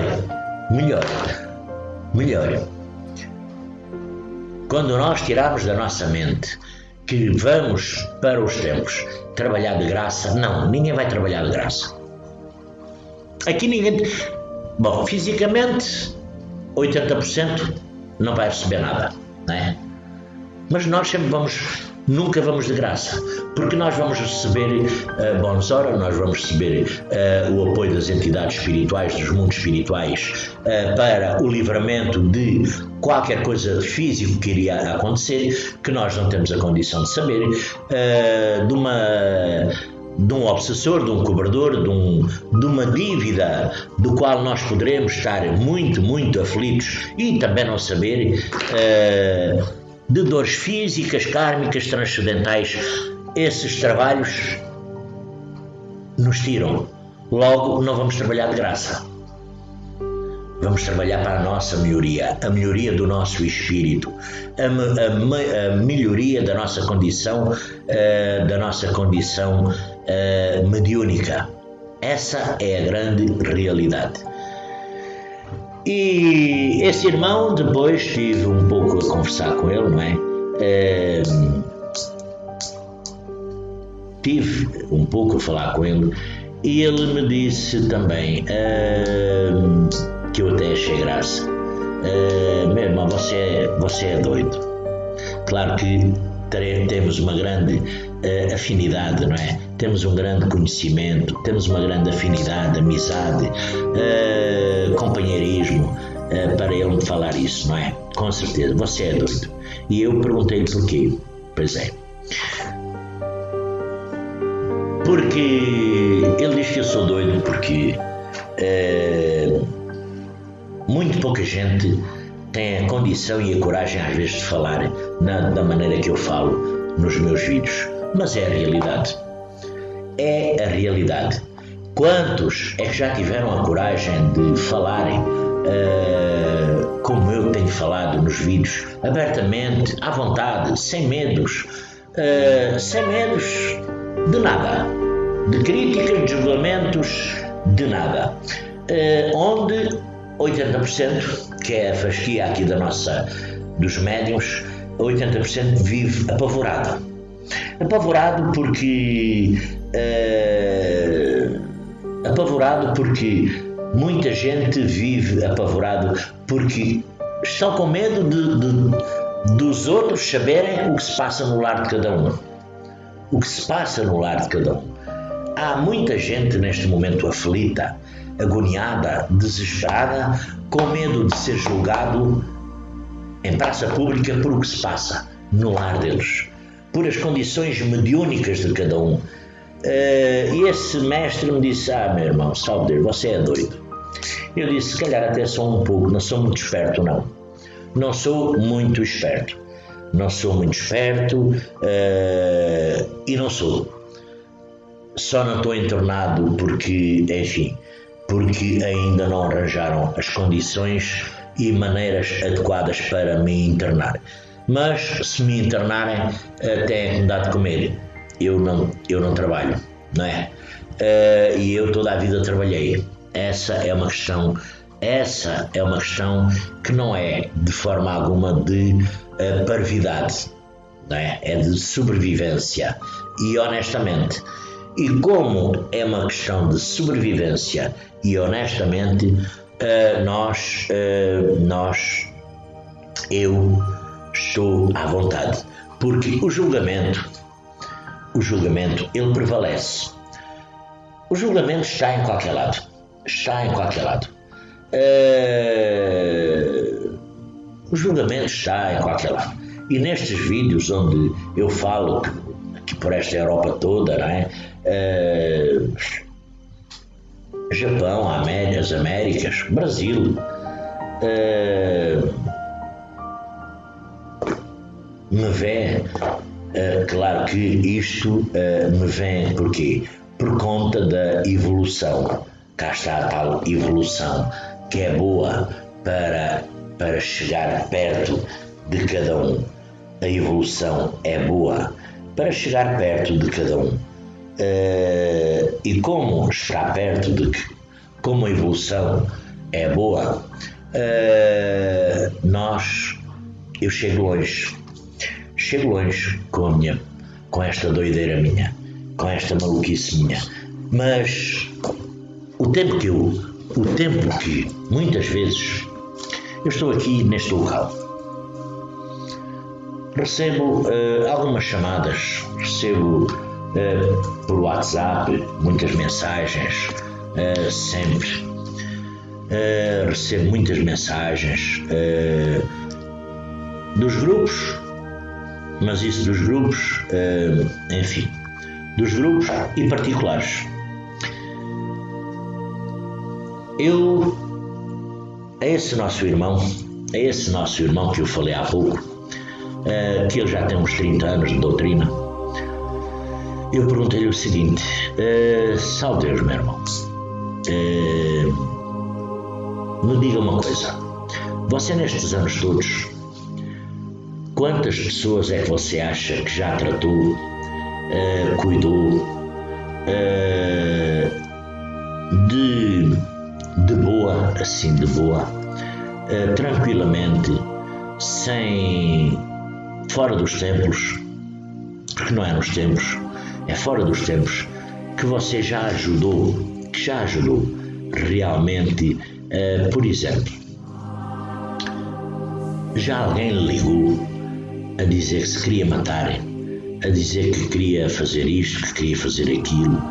Quando nós tirarmos da nossa mente que vamos para os templos trabalhar de graça, não, ninguém vai trabalhar de graça. Aqui ninguém... Bom, fisicamente, 80% não vai receber nada, não é? Mas nós nunca vamos de graça, porque nós vamos receber bónus hora, nós vamos receber o apoio das entidades espirituais, dos mundos espirituais, para o livramento de qualquer coisa física que iria acontecer, que nós não temos a condição de saber, de um obsessor, de um cobrador, de uma dívida do qual nós poderemos estar muito, muito aflitos e também não saber, de dores físicas, kármicas, transcendentais. Esses trabalhos nos tiram. Logo, não vamos trabalhar de graça. Vamos trabalhar para a nossa melhoria, a melhoria do nosso espírito, a melhoria da nossa condição mediúnica. Essa é a grande realidade. E esse irmão, depois tive um pouco a conversar com ele, não é? Tive um pouco a falar com ele e ele me disse também que eu até achei graça. Meu irmão, você é doido. Claro que temos uma grande afinidade, não é? Temos um grande conhecimento, temos uma grande afinidade, amizade, companheirismo, para ele me falar isso, não é? Com certeza, você é doido. E eu perguntei-lhe porquê. Pois é. Porque ele diz que eu sou doido porque muito pouca gente tem a condição e a coragem às vezes de falar da maneira que eu falo nos meus vídeos. Mas é a realidade. É a realidade. Quantos é que já tiveram a coragem de falarem como eu tenho falado nos vídeos, abertamente, à vontade, sem medos de nada, de críticas, de julgamentos, de nada, onde 80%, que é a fasquia aqui dos médiuns, 80% vive apavorado porque muita gente vive apavorado porque estão com medo dos outros saberem o que se passa no lar de cada um. Há muita gente neste momento aflita, agoniada, desesperada, com medo de ser julgado em praça pública por o que se passa no lar deles, por as condições mediúnicas de cada um. E esse mestre me disse: meu irmão, salve Deus, você é doido. Eu disse: se calhar até sou um pouco, não sou muito esperto, não sou muito esperto, e não sou. Só não estou internado porque ainda não arranjaram as condições e maneiras adequadas para me internar. Mas se me internarem, têm que me dar de comer. Eu não trabalho, não é? E eu toda a vida trabalhei. Essa é uma questão que não é de forma alguma de parvidade, não é? É de sobrevivência. E honestamente, e como é uma questão de sobrevivência e honestamente, eu estou à vontade, porque o julgamento ele prevalece. O julgamento está em qualquer lado. O julgamento está em qualquer lado. E nestes vídeos onde eu falo que por esta Europa toda, não é? Japão, as Américas, Brasil, me vê, claro que isto me vem porquê? Por conta da evolução. Cá está a tal evolução que é boa para chegar perto de cada um. A evolução é boa para chegar perto de cada um. e como está perto de que, como a evolução é boa, eu chego longe com esta doideira minha, com esta maluquice minha, mas o tempo que muitas vezes eu estou aqui neste local, recebo algumas chamadas, recebo por WhatsApp muitas mensagens, sempre recebo muitas mensagens dos grupos, mas isso dos grupos, enfim, dos grupos e particulares. A esse nosso irmão que eu falei há pouco, que ele já tem uns 30 anos de doutrina, eu perguntei-lhe o seguinte: salve Deus, meu irmão, me diga uma coisa, você nestes anos todos, quantas pessoas é que você acha que já tratou, cuidou, de boa, assim de boa, tranquilamente, fora dos templos, porque não é nos templos, é fora dos templos, que você já ajudou realmente, por exemplo, já alguém lhe ligou a dizer que se queria matar, a dizer que queria fazer isto, que queria fazer aquilo,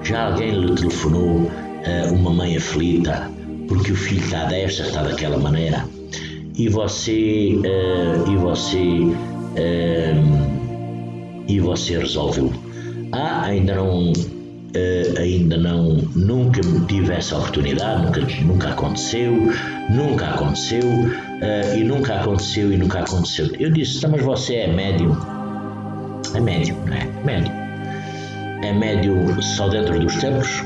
já alguém lhe telefonou, uma mãe aflita porque o filho está desta, está daquela maneira, e você resolveu. Nunca tive essa oportunidade, nunca aconteceu, e nunca aconteceu. Eu disse: mas você é médium, não é? É médium só dentro dos templos?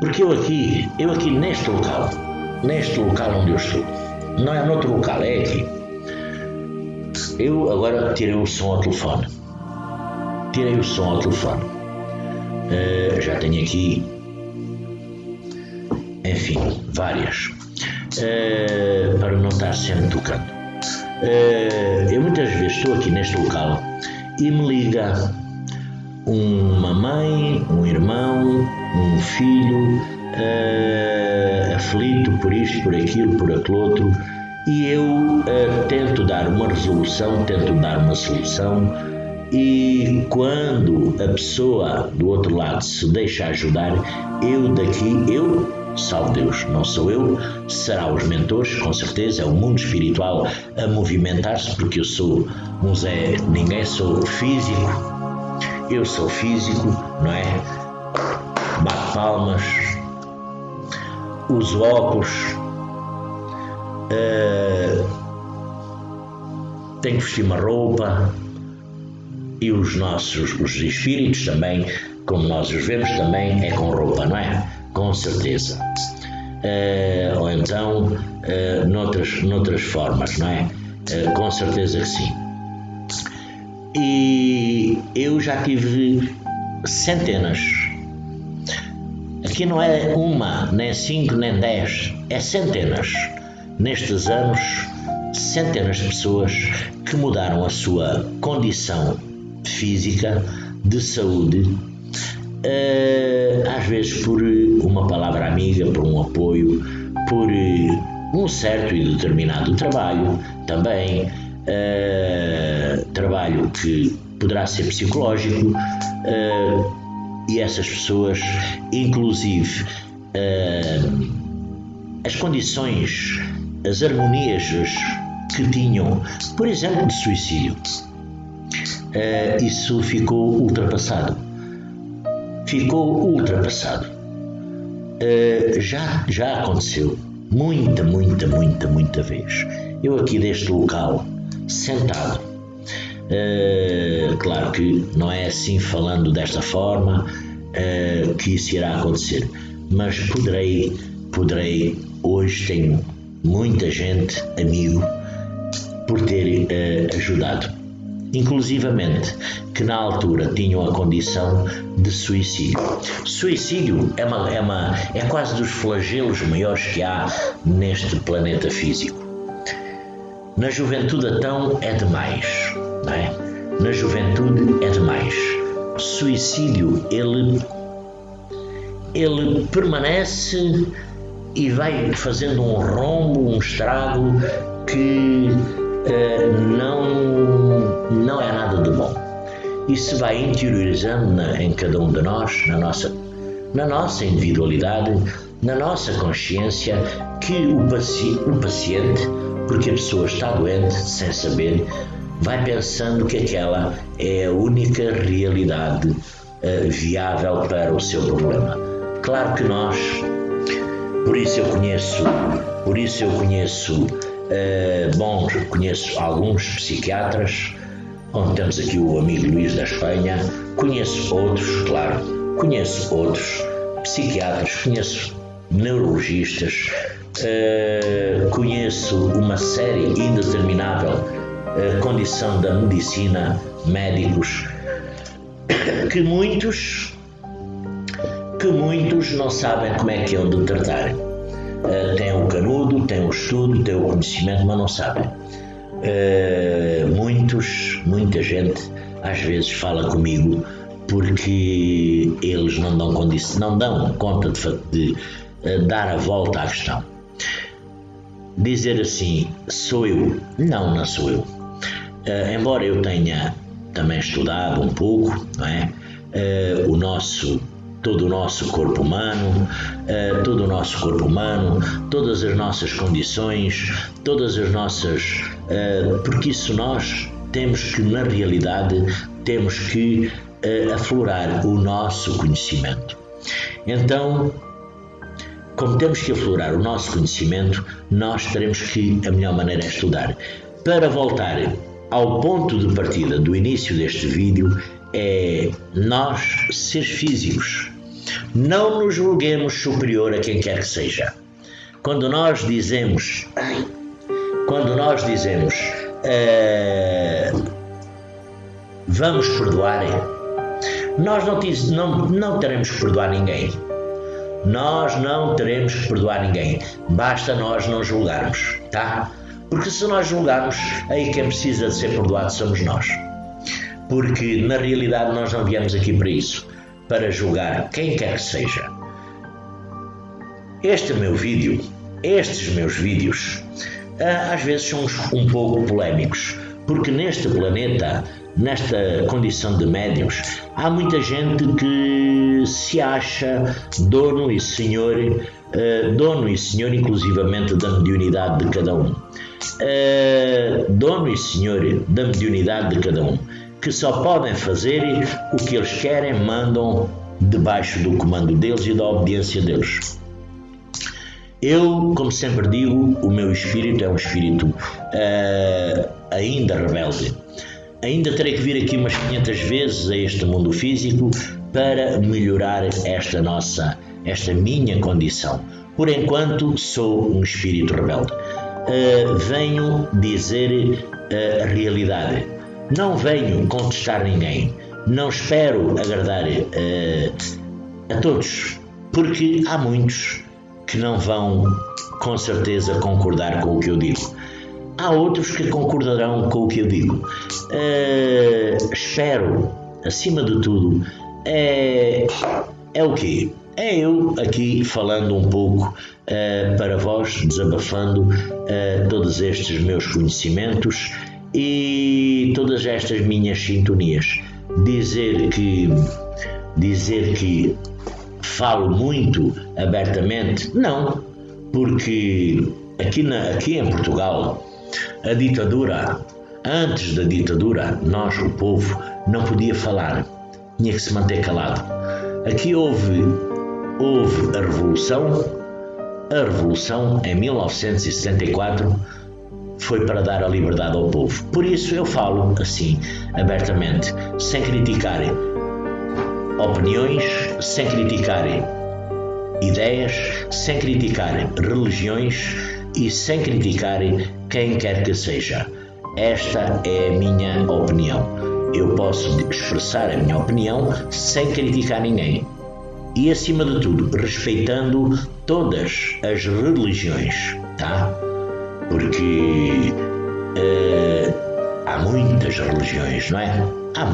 Porque eu aqui neste local onde eu estou, não é noutro local, é aqui. Eu agora tirei o som ao telefone. Já tenho aqui, enfim, várias, para não estar sempre tocando. Eu muitas vezes estou aqui neste local e me liga uma mãe, um irmão, um filho, aflito por isto, por aquilo, por aquele outro, e eu tento dar uma solução, e quando a pessoa do outro lado se deixa ajudar, salve Deus, não sou eu, será os mentores, com certeza, é o mundo espiritual a movimentar-se, porque eu sou um Zé Ninguém, sou físico, não é? Bato palmas, uso óculos, tenho que vestir uma roupa, e os espíritos também, como nós os vemos, também é com roupa, não é? Com certeza. Ou então noutras formas, não é? Com certeza que sim. E eu já tive centenas. Aqui não é uma, nem 5, nem 10, é centenas. Nestes anos, centenas de pessoas que mudaram a sua condição física, de saúde, às vezes por uma palavra amiga, por um apoio, por um certo e determinado trabalho, também trabalho que poderá ser psicológico, e essas pessoas, inclusive, as condições, as harmonias que tinham, por exemplo, de suicídio, isso ficou ultrapassado. Já aconteceu muita vez. Eu aqui deste local, sentado, claro que não é assim, falando desta forma, que isso irá acontecer, mas poderei, hoje tenho muita gente, amigo, por ter ajudado. inclusivamente, que na altura tinham a condição de suicídio. Suicídio é quase dos flagelos maiores que há neste planeta físico. Na juventude, então, é demais, não é? Na juventude é demais. Suicídio, ele permanece e vai fazendo um rombo, um estrago que não é nada de bom. Isso vai interiorizando em cada um de nós, na nossa individualidade, na nossa consciência, que o paciente, porque a pessoa está doente sem saber, vai pensando que aquela é a única realidade viável para o seu problema. Claro que nós, por isso eu conheço alguns psiquiatras, onde temos aqui o amigo Luís da Espanha, conheço outros psiquiatras, conheço neurologistas, conheço uma série indeterminável condição da medicina, médicos, que muitos não sabem como é que é de tratar. Têm o canudo, têm o estudo, têm o conhecimento, mas não sabem. Muita gente às vezes fala comigo porque eles não dão conta de dar a volta à questão. Dizer assim, sou eu? Não sou eu. Embora eu tenha também estudado um pouco, não é? Todo o nosso corpo humano, todas as nossas condições, porque isso nós temos que, na realidade, aflorar o nosso conhecimento. Então, como temos que aflorar o nosso conhecimento, nós teremos que, a melhor maneira é estudar. Para voltar ao ponto de partida do início deste vídeo, é nós, seres físicos, não nos julguemos superior a quem quer que seja. Quando nós dizemos vamos perdoar, nós não teremos que perdoar ninguém. Nós não teremos que perdoar ninguém. Basta nós não julgarmos, tá? Porque se nós julgarmos, aí quem precisa de ser perdoado somos nós. Porque na realidade nós não viemos aqui para isso, para julgar quem quer que seja. Estes meus vídeos, às vezes são um pouco polémicos, porque neste planeta, nesta condição de médiuns, há muita gente que se acha dono e senhor inclusivamente da mediunidade de cada um. Dono e senhor da mediunidade de cada um, que só podem fazer o que eles querem, mandam debaixo do comando deles e da obediência deles. Eu, como sempre digo, o meu espírito é um espírito ainda rebelde. Ainda terei que vir aqui umas 500 vezes a este mundo físico para melhorar esta minha condição. Por enquanto, sou um espírito rebelde. Venho dizer a realidade. Não venho contestar ninguém. Não espero agradar a todos, porque há muitos que não vão, com certeza, concordar com o que eu digo. Há outros que concordarão com o que eu digo. Espero, acima de tudo, é o quê? É eu aqui falando um pouco para vós, desabafando todos estes meus conhecimentos e todas estas minhas sintonias. Dizer que falo muito abertamente, não, porque aqui em Portugal, a ditadura, antes da ditadura, nós, o povo, não podia falar, tinha que se manter calado. Aqui houve a Revolução em 1974 foi para dar a liberdade ao povo. Por isso eu falo assim, abertamente, sem criticar opiniões, sem criticar ideias, sem criticar religiões e sem criticar quem quer que seja. Esta é a minha opinião. Eu posso expressar a minha opinião sem criticar ninguém. E, acima de tudo, respeitando todas as religiões, tá? Porque há muitas religiões, não é? Há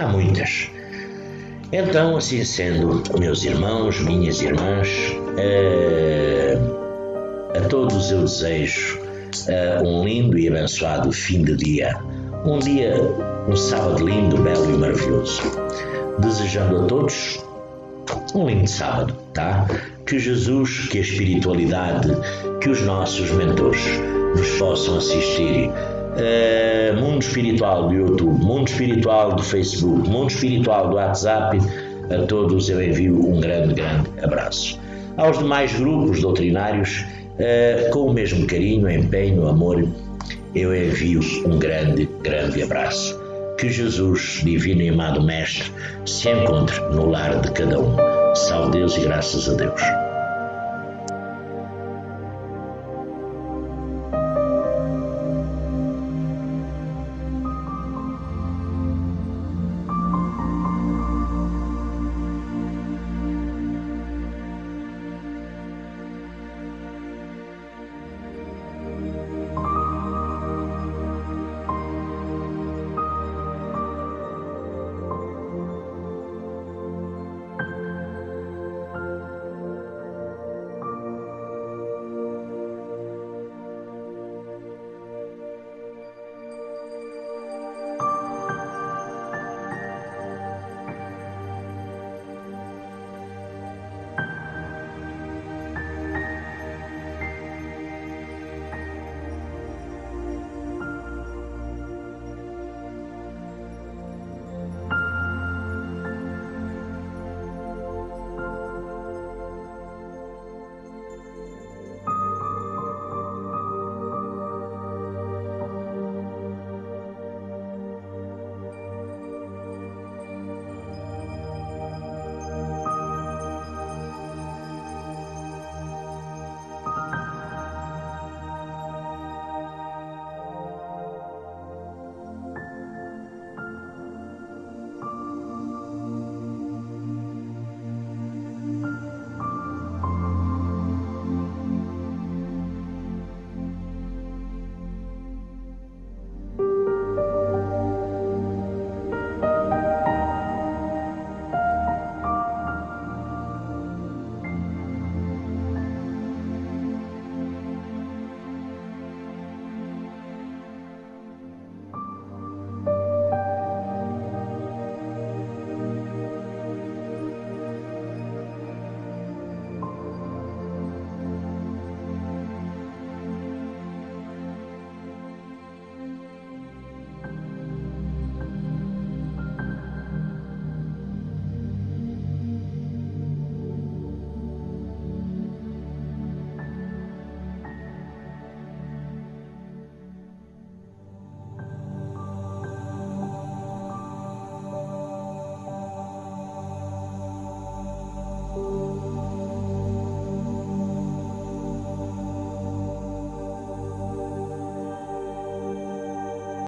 muitas. Então, assim sendo, meus irmãos, minhas irmãs, a todos eu desejo um lindo e abençoado fim de dia. Um sábado lindo, belo e maravilhoso. Desejando a todos um lindo sábado, tá? Que Jesus, que a espiritualidade, que os nossos mentores nos possam assistir. Mundo espiritual do YouTube, mundo espiritual do Facebook, mundo espiritual do WhatsApp, a todos eu envio um grande abraço. Aos demais grupos doutrinários, com o mesmo carinho, empenho, amor, eu envio um grande abraço. Que Jesus, divino e amado Mestre, se encontre no lar de cada um. Salve Deus e graças a Deus.